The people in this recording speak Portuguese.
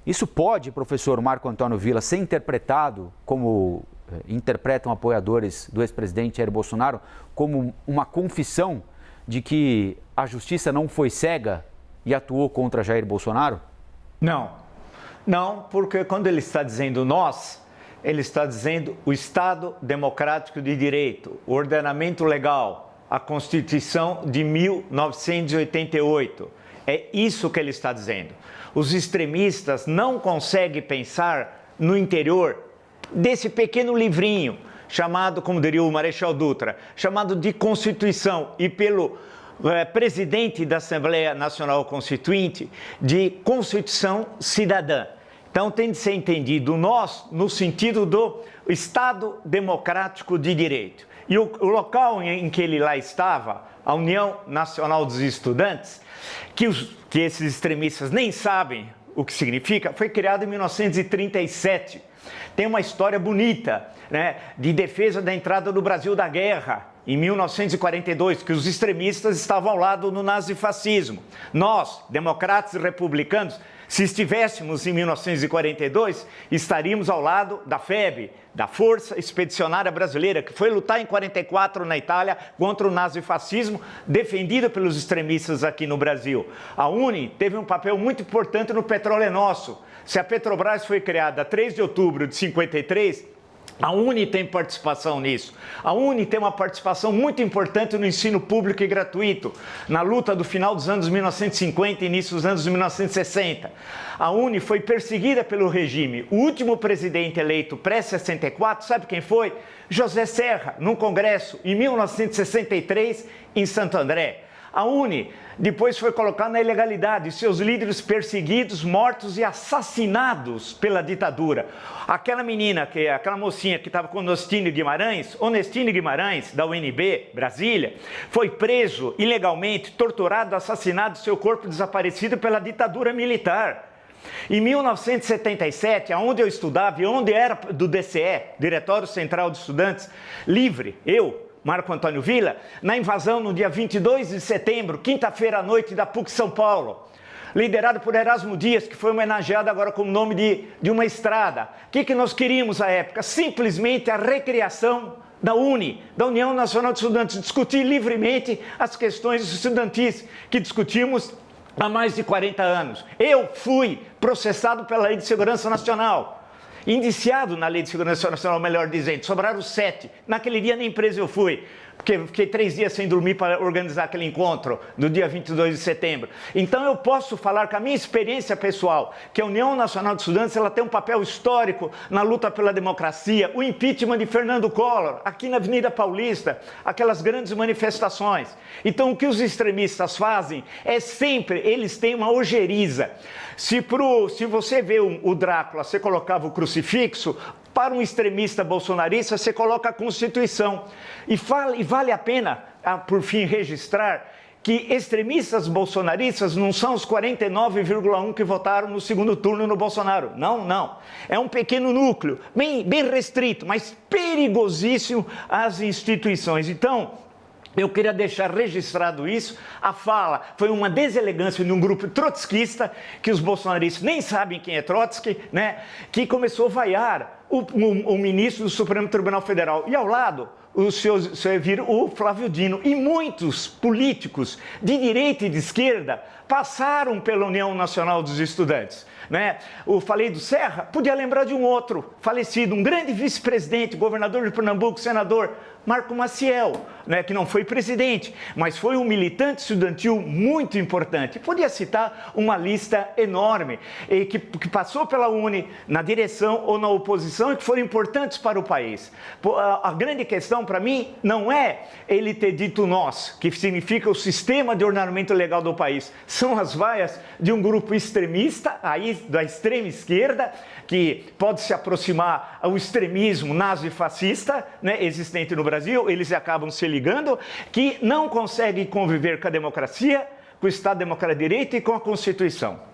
Isso pode, professor Marco Antônio Villa, ser interpretado como interpretam apoiadores do ex-presidente Jair Bolsonaro, como uma confissão de que a justiça não foi cega e atuou contra Jair Bolsonaro? Não, porque quando ele está dizendo nós, ele está dizendo o Estado Democrático de Direito, o ordenamento legal, a Constituição de 1988. É isso que ele está dizendo. Os extremistas não conseguem pensar no interior desse pequeno livrinho, chamado, como diria o Marechal Dutra, chamado de Constituição, e pelo presidente da Assembleia Nacional Constituinte, de Constituição Cidadã. Então tem de ser entendido nós no sentido do Estado Democrático de Direito. E o local em que ele lá estava, a União Nacional dos Estudantes, que esses extremistas nem sabem o que significa, foi criado em 1937. Tem uma história bonita, né, de defesa da entrada do Brasil da guerra, em 1942, que os extremistas estavam ao lado do nazifascismo. Nós, democratas e republicanos, se estivéssemos em 1942, estaríamos ao lado da FEB, da Força Expedicionária Brasileira, que foi lutar em 44 na Itália contra o nazifascismo, defendida pelos extremistas aqui no Brasil. A UNE teve um papel muito importante no Petróleo é Nosso. Se a Petrobras foi criada 3 de outubro de 53, a UNE tem participação nisso. A UNE tem uma participação muito importante no ensino público e gratuito, na luta do final dos anos 1950 e início dos anos 1960. A UNE foi perseguida pelo regime. O último presidente eleito pré-64, sabe quem foi? José Serra, num congresso em 1963 em Santo André. A UNE depois foi colocada na ilegalidade, seus líderes perseguidos, mortos e assassinados pela ditadura. Aquela mocinha que estava com Onestino Guimarães, da UNB, Brasília, foi preso ilegalmente, torturado, assassinado, seu corpo desaparecido pela ditadura militar. Em 1977, onde eu estudava e onde era do DCE, Diretório Central de Estudantes, livre, Marco Antônio Villa, na invasão no dia 22 de setembro, quinta-feira à noite, da PUC São Paulo, liderado por Erasmo Dias, que foi homenageado agora com o nome de uma estrada. O que nós queríamos à época? Simplesmente a recriação da UNE, da União Nacional de Estudantes, discutir livremente as questões estudantis que discutimos há mais de 40 anos. Eu fui processado pela Lei de Segurança Nacional, indiciado na Lei de Segurança Nacional, melhor dizendo, sobraram 7. Naquele dia nem preso eu fui, porque fiquei 3 dias sem dormir para organizar aquele encontro no dia 22 de setembro. Então eu posso falar com a minha experiência pessoal, que a União Nacional de Estudantes ela tem um papel histórico na luta pela democracia, o impeachment de Fernando Collor, aqui na Avenida Paulista, aquelas grandes manifestações. Então o que os extremistas fazem é sempre, eles têm uma ojeriza. Se você vê o Drácula, você colocava o crucifixo, para um extremista bolsonarista, você coloca a Constituição. E vale a pena, por fim, registrar que extremistas bolsonaristas não são os 49,1% que votaram no segundo turno no Bolsonaro. Não. É um pequeno núcleo, bem restrito, mas perigosíssimo às instituições. Então, eu queria deixar registrado isso. A fala foi uma deselegância de um grupo trotskista, que os bolsonaristas nem sabem quem é Trotsky, né? Que começou a vaiar o ministro do Supremo Tribunal Federal. E ao lado, o Flávio Dino. E muitos políticos de direita e de esquerda passaram pela União Nacional dos Estudantes, né? Eu falei do Serra, podia lembrar de um outro falecido, um grande vice-presidente, governador de Pernambuco, senador Marco Maciel, né, que não foi presidente, mas foi um militante estudantil muito importante. Podia citar uma lista enorme, que passou pela UNE na direção ou na oposição e que foram importantes para o país. A grande questão para mim não é ele ter dito nós, que significa o sistema de ordenamento legal do país. São as vaias de um grupo extremista, aí da extrema esquerda, que pode se aproximar ao extremismo nazi-fascista, né, existente no Brasil, eles acabam se ligando, que não conseguem conviver com a democracia, com o Estado Democrático de Direito e com a Constituição.